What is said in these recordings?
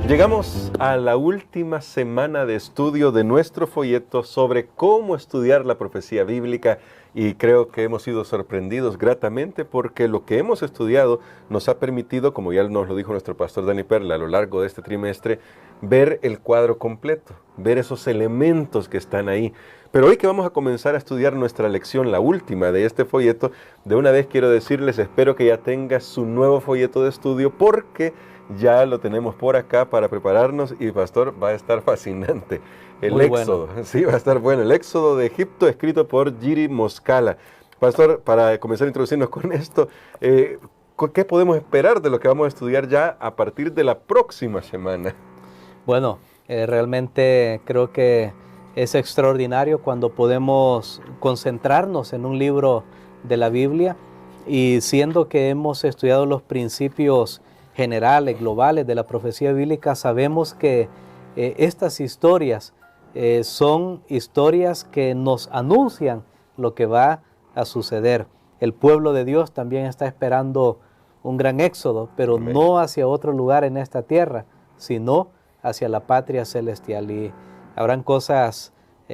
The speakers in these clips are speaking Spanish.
Llegamos a la última semana de estudio de nuestro folleto sobre cómo estudiar la profecía bíblica y creo que hemos sido sorprendidos gratamente porque lo que hemos estudiado nos ha permitido, como ya nos lo dijo nuestro pastor Dani Perla a lo largo de este trimestre, ver el cuadro completo, ver esos elementos que están ahí. Pero hoy que vamos a comenzar a estudiar nuestra lección, la última de este folleto, de una vez quiero decirles, espero que ya tenga su nuevo folleto de estudio porque ya lo tenemos por acá para prepararnos y pastor, va a estar fascinante. El Muy Éxodo, bueno. sí, va a estar bueno. El Éxodo de Egipto escrito por Giri Moscala. Pastor, para comenzar a introducirnos con esto, ¿qué podemos esperar de lo que vamos a estudiar ya a partir de la próxima semana? Bueno, realmente creo que es extraordinario cuando podemos concentrarnos en un libro de la Biblia y siendo que hemos estudiado los principios generales, globales de la profecía bíblica, sabemos que estas historias son historias que nos anuncian lo que va a suceder. El pueblo de Dios también está esperando un gran éxodo, pero Amén. no hacia otro lugar en esta tierra, sino hacia la patria celestial. Y habrán cosas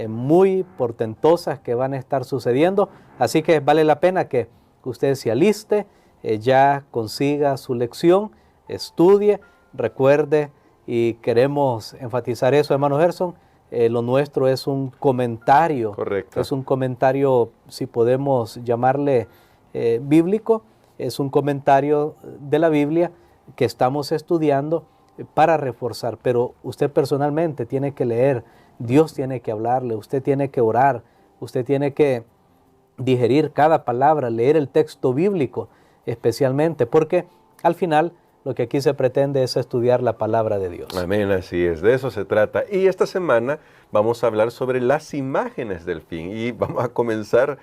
muy portentosas que van a estar sucediendo, así que vale la pena que usted se aliste, ya consiga su lección, estudie, recuerde, y queremos enfatizar eso, hermano Gerson, lo nuestro es un comentario. Correcto. Es un comentario, si podemos llamarle bíblico, es un comentario de la Biblia que estamos estudiando para reforzar, pero usted personalmente tiene que leer, Dios tiene que hablarle, usted tiene que orar, usted tiene que digerir cada palabra, leer el texto bíblico especialmente, porque al final lo que aquí se pretende es estudiar la palabra de Dios. Amén, así es, de eso se trata. Y esta semana vamos a hablar sobre las imágenes del fin y vamos a comenzar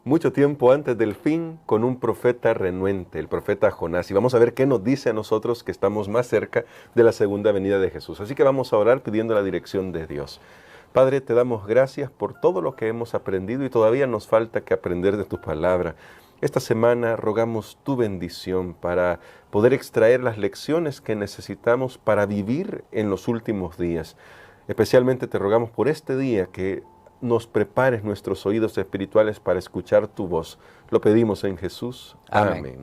mucho tiempo antes del fin con un profeta renuente, el profeta Jonás. Y vamos a ver qué nos dice a nosotros que estamos más cerca de la segunda venida de Jesús. Así que vamos a orar pidiendo la dirección de Dios. Padre, te damos gracias por todo lo que hemos aprendido y todavía nos falta que aprender de tu palabra. Esta semana rogamos tu bendición para poder extraer las lecciones que necesitamos para vivir en los últimos días. Especialmente te rogamos por este día que nos prepares nuestros oídos espirituales para escuchar tu voz. Lo pedimos en Jesús. Amén. Amén.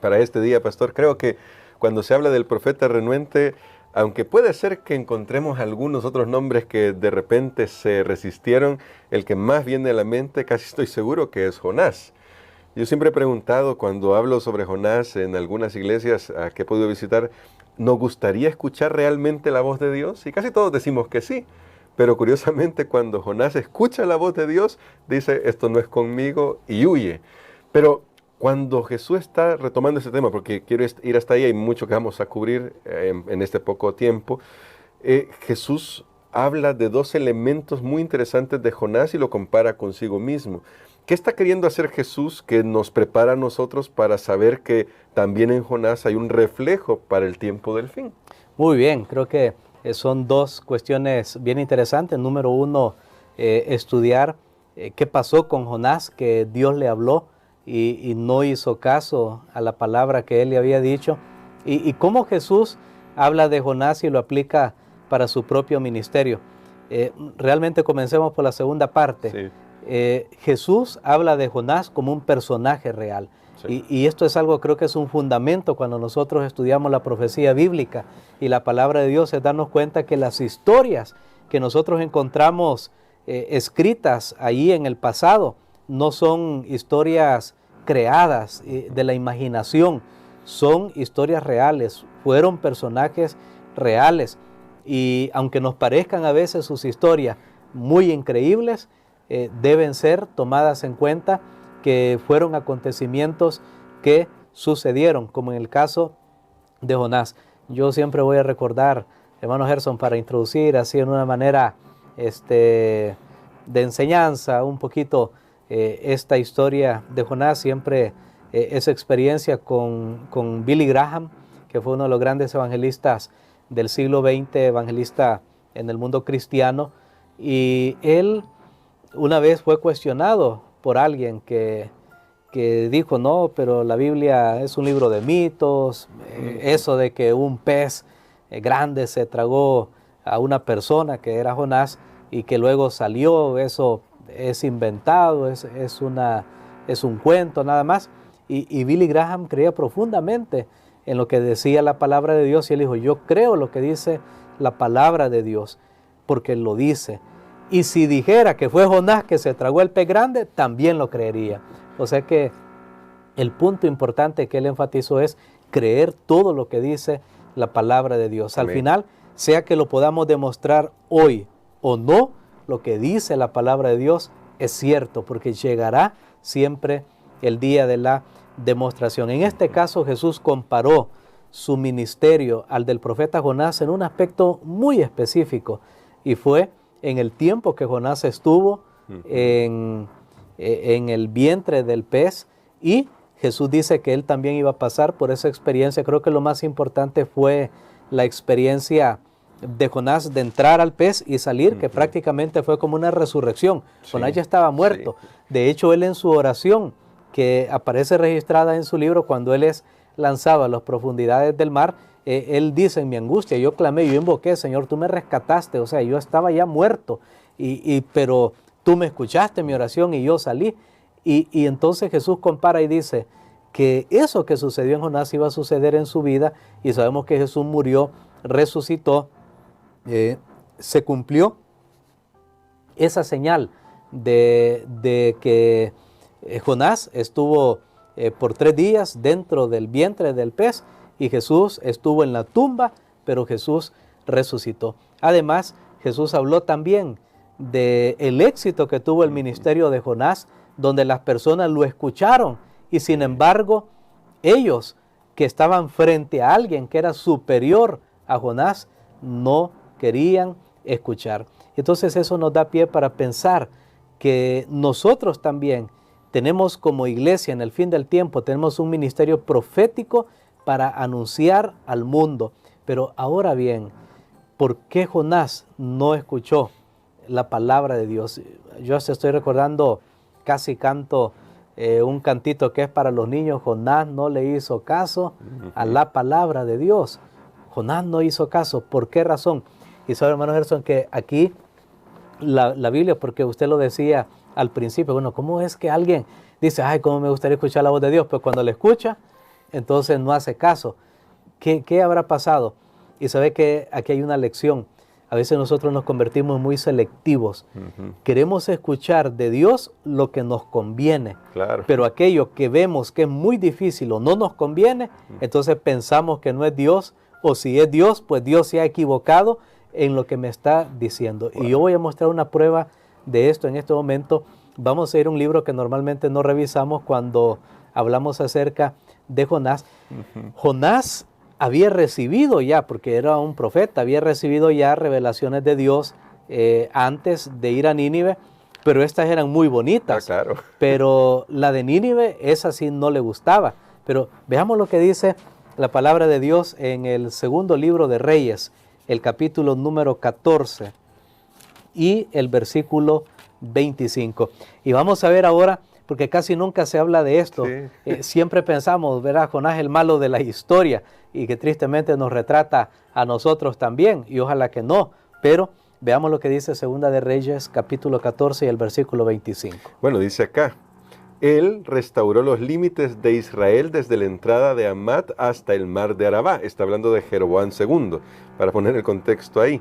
Para este día, pastor, creo que cuando se habla del profeta renuente, aunque puede ser que encontremos algunos otros nombres que de repente se resistieron, el que más viene a la mente, casi estoy seguro que es Jonás. Yo siempre he preguntado, cuando hablo sobre Jonás en algunas iglesias que he podido visitar, ¿nos gustaría escuchar realmente la voz de Dios? Y casi todos decimos que sí. Pero curiosamente cuando Jonás escucha la voz de Dios, dice, esto no es conmigo, y huye. Pero cuando Jesús está retomando ese tema, porque quiero ir hasta ahí, hay mucho que vamos a cubrir en este poco tiempo, Jesús habla de dos elementos muy interesantes de Jonás y lo compara consigo mismo. ¿Qué está queriendo hacer Jesús que nos prepara a nosotros para saber que también en Jonás hay un reflejo para el tiempo del fin? Muy bien, creo que son dos cuestiones bien interesantes. Número uno, estudiar qué pasó con Jonás, que Dios le habló y no hizo caso a la palabra que él le había dicho. Y cómo Jesús habla de Jonás y lo aplica para su propio ministerio. Realmente comencemos por la segunda parte. Sí. Jesús habla de Jonás como un personaje real. Sí. Y esto es algo, creo que es un fundamento cuando nosotros estudiamos la profecía bíblica y la palabra de Dios, es darnos cuenta que las historias que nosotros encontramos escritas ahí en el pasado no son historias creadas de la imaginación, son historias reales, fueron personajes reales. Y aunque nos parezcan a veces sus historias muy increíbles, deben ser tomadas en cuenta que fueron acontecimientos que sucedieron, como en el caso de Jonás. Yo siempre voy a recordar, hermano Gerson, para introducir así en una manera de enseñanza un poquito esta historia de Jonás, siempre esa experiencia con Billy Graham, que fue uno de los grandes evangelistas del siglo XX, evangelista en el mundo cristiano, y él una vez fue cuestionado por alguien que que dijo, no, pero la Biblia es un libro de mitos, eso de que un pez grande se tragó a una persona que era Jonás y que luego salió, eso es inventado, es un cuento nada más. Y Billy Graham creía profundamente en lo que decía la palabra de Dios y él dijo, yo creo lo que dice la palabra de Dios, porque lo dice. Y si dijera que fue Jonás que se tragó el pez grande, también lo creería. O sea que el punto importante que él enfatizó es creer todo lo que dice la palabra de Dios. Al final, sea que lo podamos demostrar hoy o no, lo que dice la palabra de Dios es cierto, porque llegará siempre el día de la demostración. En este caso, Jesús comparó su ministerio al del profeta Jonás en un aspecto muy específico, y fue en el tiempo que Jonás estuvo en el vientre del pez, y Jesús dice que él también iba a pasar por esa experiencia. Creo que lo más importante fue la experiencia de Jonás de entrar al pez y salir, que prácticamente fue como una resurrección. Sí, Jonás ya estaba muerto. Sí. De hecho, él en su oración, que aparece registrada en su libro, cuando él es lanzado a las profundidades del mar, él dice, en mi angustia, yo clamé, yo invoqué, Señor, tú me rescataste, o sea, yo estaba ya muerto, pero tú me escuchaste mi oración y yo salí. Y entonces Jesús compara y dice que eso que sucedió en Jonás iba a suceder en su vida, y sabemos que Jesús murió, resucitó, se cumplió esa señal de que Jonás estuvo por 3 días dentro del vientre del pez, y Jesús estuvo en la tumba, pero Jesús resucitó. Además, Jesús habló también del éxito que tuvo el ministerio de Jonás, donde las personas lo escucharon, y sin embargo, ellos que estaban frente a alguien que era superior a Jonás, no querían escuchar. Entonces eso nos da pie para pensar que nosotros también tenemos como iglesia en el fin del tiempo, tenemos un ministerio profético para anunciar al mundo. Pero ahora bien, ¿por qué Jonás no escuchó la palabra de Dios? Yo estoy recordando, casi canto un cantito que es para los niños. Jonás no le hizo caso a la palabra de Dios. Jonás no hizo caso. ¿Por qué razón? Y sabe, hermano Gerson, que aquí la Biblia, porque usted lo decía al principio, bueno, ¿cómo es que alguien dice, ay, cómo me gustaría escuchar la voz de Dios? Pues cuando le escucha, entonces no hace caso. ¿Qué habrá pasado? Y sabe que aquí hay una lección. A veces nosotros nos convertimos muy selectivos. Queremos escuchar de Dios lo que nos conviene. Claro. Pero aquello que vemos que es muy difícil o no nos conviene, entonces pensamos que no es Dios, o si es Dios, pues Dios se ha equivocado en lo que me está diciendo. Wow. Y yo voy a mostrar una prueba de esto en este momento. Vamos a ir a un libro que normalmente no revisamos cuando hablamos acerca de Jonás. Jonás había recibido ya, porque era un profeta, había recibido ya revelaciones de Dios antes de ir a Nínive, pero estas eran muy bonitas. Claro. Pero la de Nínive, esa sí no le gustaba. Pero veamos lo que dice la palabra de Dios en el segundo libro de Reyes, el capítulo número 14 y el versículo 25. Y vamos a ver ahora, porque casi nunca se habla de esto. Sí. Siempre pensamos, verá, Jonás el malo de la historia, y que tristemente nos retrata a nosotros también, y ojalá que no. Pero veamos lo que dice Segunda de Reyes, capítulo 14 y el versículo 25. Bueno, dice acá, él restauró los límites de Israel desde la entrada de Amat hasta el mar de Arabá. Está hablando de Jeroboam II, para poner el contexto ahí.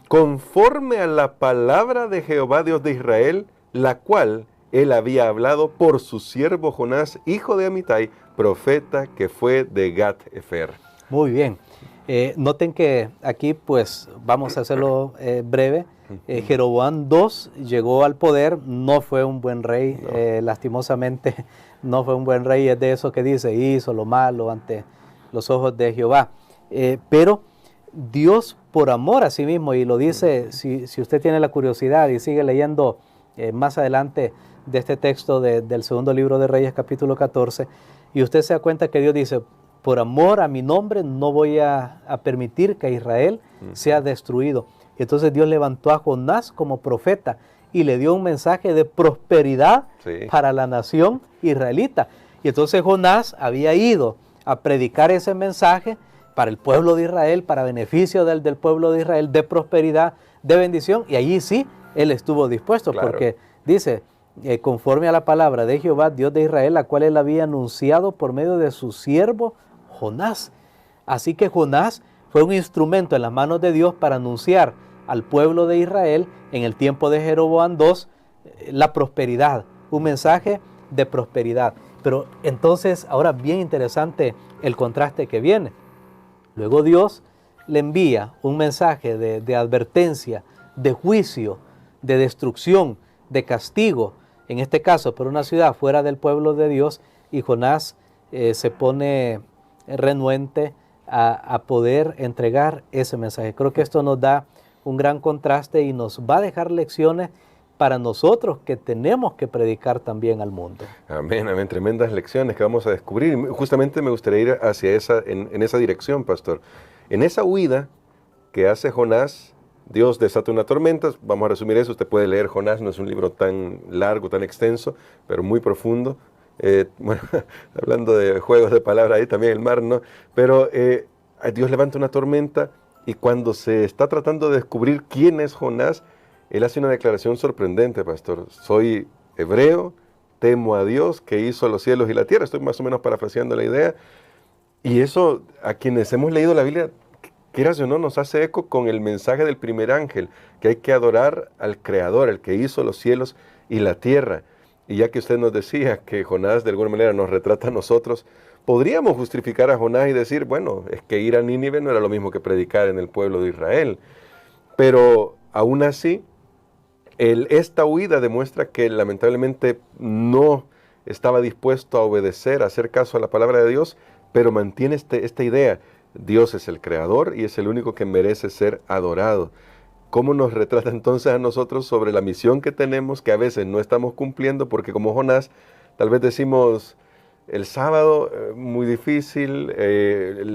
Conforme a la palabra de Jehová Dios de Israel, la cual él había hablado por su siervo Jonás, hijo de Amitai, profeta que fue de Gat-Efer. Muy bien. Noten que aquí pues vamos a hacerlo breve. Jeroboam II llegó al poder, no fue un buen rey, no. Lastimosamente no fue un buen rey, es de eso que dice, hizo lo malo ante los ojos de Jehová. Pero Dios, por amor a sí mismo, y lo dice, si usted tiene la curiosidad y sigue leyendo más adelante de este texto del segundo libro de Reyes, capítulo 14, y usted se da cuenta que Dios dice, por amor a mi nombre no voy a permitir que Israel sea destruido. Y entonces Dios levantó a Jonás como profeta, y le dio un mensaje de prosperidad Sí. para la nación israelita. Y entonces Jonás había ido a predicar ese mensaje para el pueblo de Israel, para beneficio del pueblo de Israel, de prosperidad, de bendición, y allí sí, él estuvo dispuesto, Claro. porque dice, conforme a la palabra de Jehová, Dios de Israel, la cual él había anunciado por medio de su siervo Jonás. Así que Jonás fue un instrumento en las manos de Dios para anunciar al pueblo de Israel en el tiempo de Jeroboam II la prosperidad, un mensaje de prosperidad. Pero entonces, ahora bien interesante el contraste que viene. Luego Dios le envía un mensaje de advertencia, de juicio, de destrucción, de castigo, en este caso por una ciudad fuera del pueblo de Dios, y Jonás se pone renuente a poder entregar ese mensaje. Creo que esto nos da un gran contraste y nos va a dejar lecciones para nosotros que tenemos que predicar también al mundo. Amén, amén. Tremendas lecciones que vamos a descubrir. Justamente me gustaría ir hacia en esa dirección, pastor. En esa huida que hace Jonás, Dios desata una tormenta. Vamos a resumir eso. Usted puede leer Jonás, no es un libro tan largo, tan extenso, pero muy profundo. Bueno, hablando de juegos de palabras, ahí también el mar, ¿no? Pero Dios levanta una tormenta y cuando se está tratando de descubrir quién es Jonás, él hace una declaración sorprendente, pastor. Soy hebreo, temo a Dios que hizo los cielos y la tierra. Estoy más o menos parafraseando la idea. Y eso, a quienes hemos leído la Biblia, quieras o no, nos hace eco con el mensaje del primer ángel, que hay que adorar al Creador, el que hizo los cielos y la tierra. Y ya que usted nos decía que Jonás de alguna manera nos retrata a nosotros, podríamos justificar a Jonás y decir, bueno, es que ir a Nínive no era lo mismo que predicar en el pueblo de Israel. Pero aún así, esta huida demuestra que lamentablemente no estaba dispuesto a obedecer, a hacer caso a la palabra de Dios, pero mantiene esta idea. Dios es el creador y es el único que merece ser adorado. ¿Cómo nos retrata entonces a nosotros sobre la misión que tenemos, que a veces no estamos cumpliendo? Porque como Jonás, tal vez decimos, el sábado, muy difícil,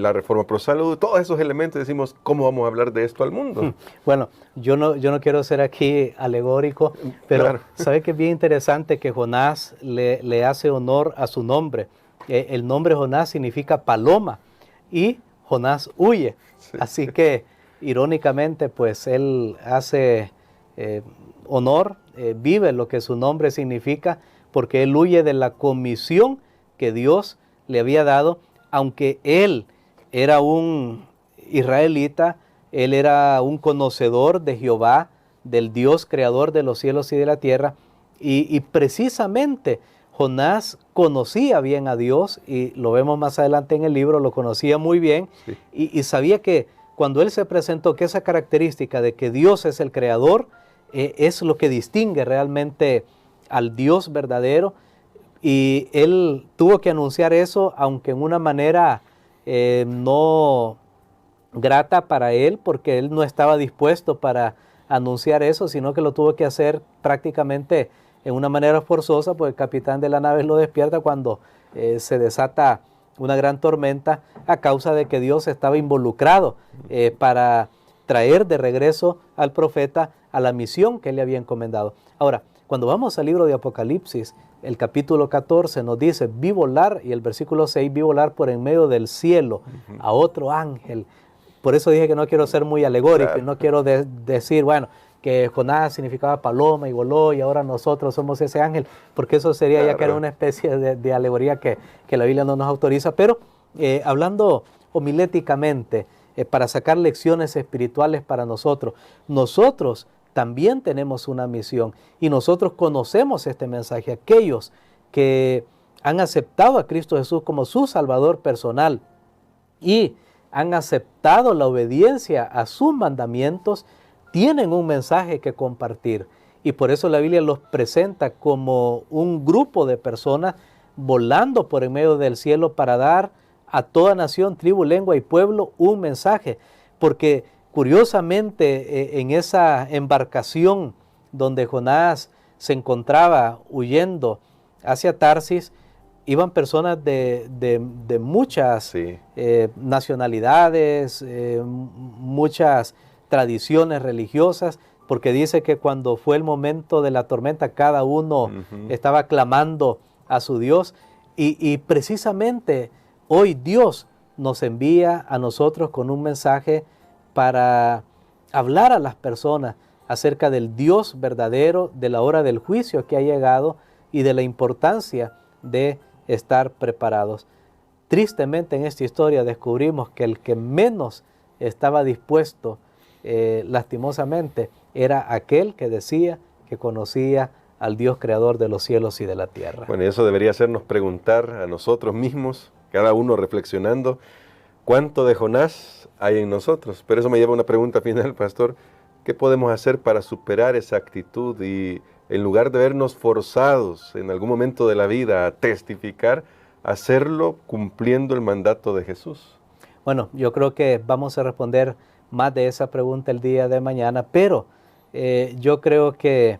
la reforma pro salud, todos esos elementos, decimos, ¿cómo vamos a hablar de esto al mundo? Bueno, yo no quiero ser aquí alegórico, pero Claro. ¿sabe qué es bien interesante? Que Jonás le hace honor a su nombre. El nombre Jonás significa paloma y Jonás huye. Sí. Así que, irónicamente, pues él hace honor, vive lo que su nombre significa, porque él huye de la comisión que Dios le había dado, aunque él era un israelita, él era un conocedor de Jehová, del Dios creador de los cielos y de la tierra, y precisamente Jonás conocía bien a Dios, y lo vemos más adelante en el libro, lo conocía muy bien, Sí. y sabía que cuando él se presentó, que esa característica de que Dios es el creador, es lo que distingue realmente al Dios verdadero, y él tuvo que anunciar eso, aunque en una manera no grata para él, porque él no estaba dispuesto para anunciar eso, sino que lo tuvo que hacer prácticamente en una manera forzosa, pues el capitán de la nave lo despierta cuando se desata una gran tormenta a causa de que Dios estaba involucrado para traer de regreso al profeta a la misión que él le había encomendado. Ahora, cuando vamos al libro de Apocalipsis, el capítulo 14 nos dice, vi volar, y el versículo 6, vi volar por en medio del cielo a otro ángel. Por eso dije que no quiero ser muy alegórico, Claro. y no quiero decir, bueno, que Jonás significaba paloma y voló y ahora nosotros somos ese ángel, porque eso sería ya que era una especie de alegoría que la Biblia no nos autoriza. Pero hablando homiléticamente, para sacar lecciones espirituales para nosotros también tenemos una misión, y nosotros conocemos este mensaje. Aquellos que han aceptado a Cristo Jesús como su Salvador personal y han aceptado la obediencia a sus mandamientos, tienen un mensaje que compartir. Y por eso la Biblia los presenta como un grupo de personas volando por en medio del cielo para dar a toda nación, tribu, lengua y pueblo un mensaje. Porque curiosamente en esa embarcación donde Jonás se encontraba huyendo hacia Tarsis, iban personas de muchas Sí. nacionalidades, muchas tradiciones religiosas, porque dice que cuando fue el momento de la tormenta, cada uno estaba clamando a su Dios, y precisamente hoy Dios nos envía a nosotros con un mensaje para hablar a las personas acerca del Dios verdadero, de la hora del juicio que ha llegado y de la importancia de estar preparados. Tristemente en esta historia descubrimos que el que menos estaba dispuesto, lastimosamente, era aquel que decía que conocía al Dios creador de los cielos y de la tierra. Bueno, y eso debería hacernos preguntar a nosotros mismos, cada uno reflexionando, ¿cuánto de Jonás hay en nosotros? Pero eso me lleva a una pregunta final, pastor. ¿Qué podemos hacer para superar esa actitud y en lugar de vernos forzados en algún momento de la vida a testificar, hacerlo cumpliendo el mandato de Jesús? Bueno, yo creo que vamos a responder más de esa pregunta el día de mañana, pero yo creo que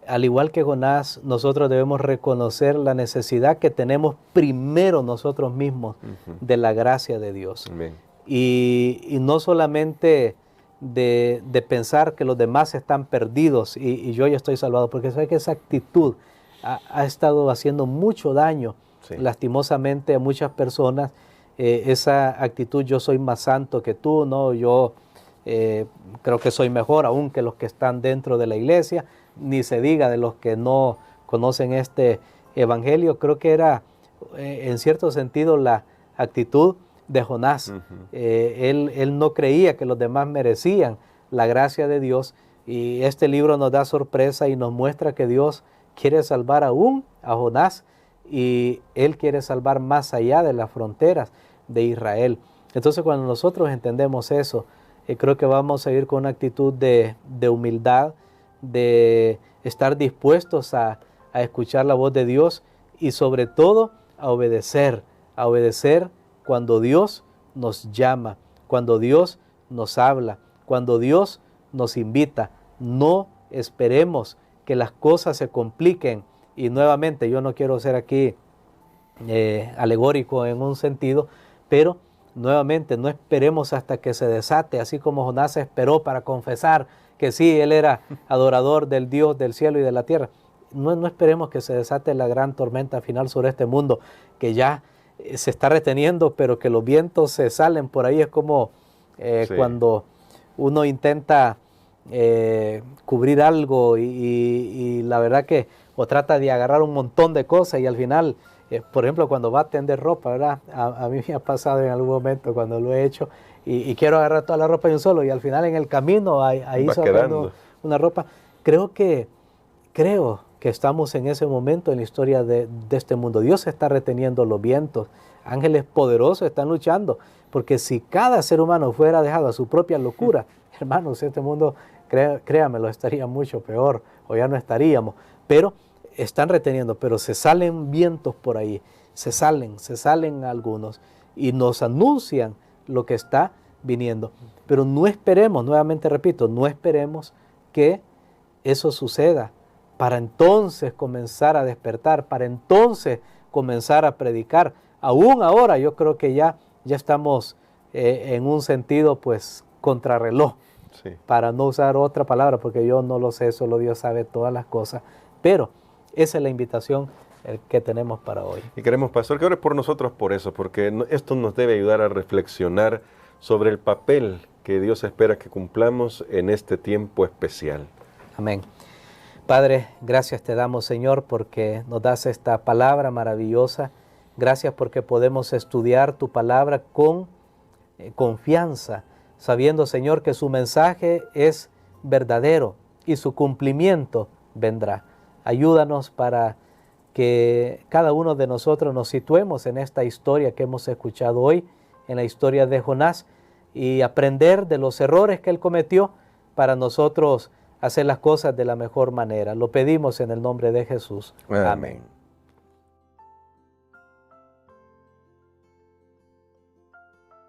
al igual que Jonás, nosotros debemos reconocer la necesidad que tenemos primero nosotros mismos de la gracia de Dios. Y no solamente de pensar que los demás están perdidos y yo ya estoy salvado, porque sabe que esa actitud ha estado haciendo mucho daño, lastimosamente, a muchas personas. Esa actitud, yo soy más santo que tú, ¿no? Yo creo que soy mejor aún que los que están dentro de la iglesia, ni se diga de los que no conocen este evangelio. Creo que era en cierto sentido la actitud de Jonás. Él no creía que los demás merecían la gracia de Dios, y este libro nos da sorpresa y nos muestra que Dios quiere salvar aún a Jonás, y Él quiere salvar más allá de las fronteras de Israel. Entonces, cuando nosotros entendemos eso, creo que vamos a ir con una actitud de humildad, de estar dispuestos a escuchar la voz de Dios y sobre todo a obedecer cuando Dios nos llama, cuando Dios nos habla, cuando Dios nos invita. No esperemos que las cosas se compliquen, y nuevamente yo no quiero ser aquí alegórico en un sentido, pero nuevamente no esperemos hasta que se desate, así como Jonás esperó para confesar que sí, él era adorador del Dios del cielo y de la tierra. No esperemos que se desate la gran tormenta final sobre este mundo, que ya se está reteniendo, pero que los vientos se salen por ahí. Es como cuando uno intenta cubrir algo y la verdad que o trata de agarrar un montón de cosas y al final, por ejemplo, cuando va a tender ropa, ¿verdad? A mí me ha pasado en algún momento cuando lo he hecho y quiero agarrar toda la ropa de un solo y al final en el camino ahí sacando una ropa. Creo que estamos en ese momento en la historia de este mundo. Dios está reteniendo los vientos. Ángeles poderosos están luchando, porque si cada ser humano fuera dejado a su propia locura, hermanos, este mundo, créamelo, estaría mucho peor, o ya no estaríamos. Pero están reteniendo, pero se salen vientos por ahí, se salen algunos y nos anuncian lo que está viniendo. Pero no esperemos, nuevamente repito, no esperemos que eso suceda para entonces comenzar a despertar, para entonces comenzar a predicar. Aún ahora yo creo que ya estamos en un sentido pues contrarreloj, para no usar otra palabra, porque yo no lo sé, solo Dios sabe todas las cosas, pero esa es la invitación que tenemos para hoy. Y queremos, pastor, que ore por nosotros por eso, porque esto nos debe ayudar a reflexionar sobre el papel que Dios espera que cumplamos en este tiempo especial. Amén. Padre, gracias te damos, Señor, porque nos das esta palabra maravillosa. Gracias porque podemos estudiar tu palabra con confianza, sabiendo, Señor, que su mensaje es verdadero y su cumplimiento vendrá. Ayúdanos para que cada uno de nosotros nos situemos en esta historia que hemos escuchado hoy, en la historia de Jonás, y aprender de los errores que él cometió para nosotros hacer las cosas de la mejor manera. Lo pedimos en el nombre de Jesús. Amén.